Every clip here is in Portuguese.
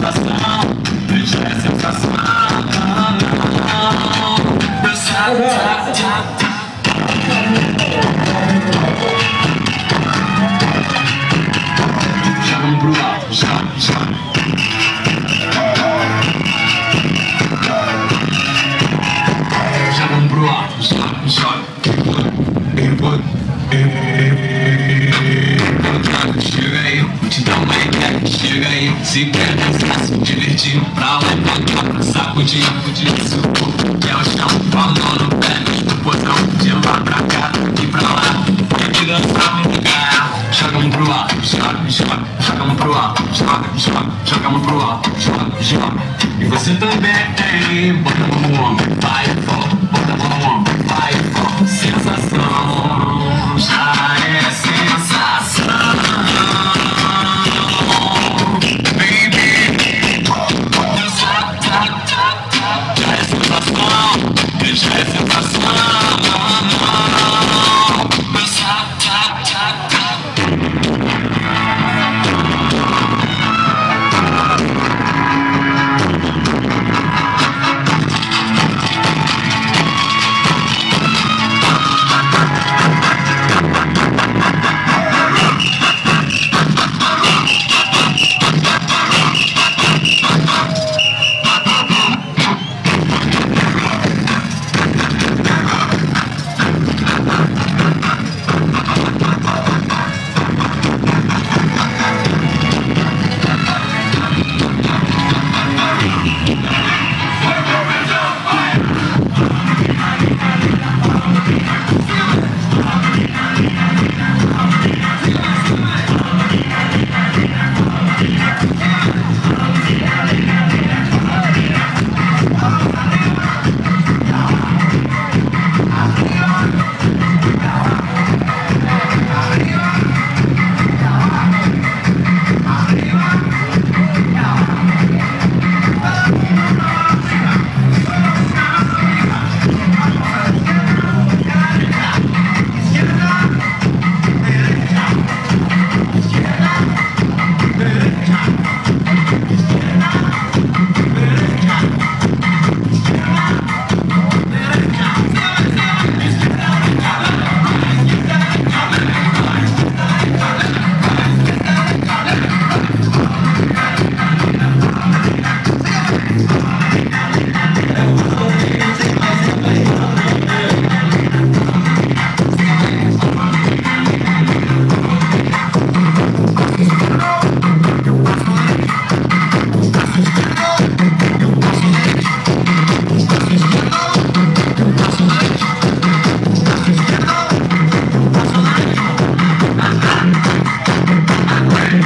sensação, veja a sensação. Jogam pro alto, joga. Jogam pro alto, joga. Chega aí, te dá uma ideia, chega aí. Se quer dançar, se divertir, pra lá e pra cá, pra sacudir. Se o corpo quer o chão, com a mão no pé, no botão, de lá pra cá e pra lá. Tem que dançar no lugar. Jogam pro alto, joga. Jogam pro alto, joga. Jogam pro alto, joga. E você também, bota a mão no ombro, vai e volta. Bota a mão no ombro, vai e volta. Sensação, já é sensação. Baby, já é sensação, já é sensação.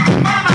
Mama!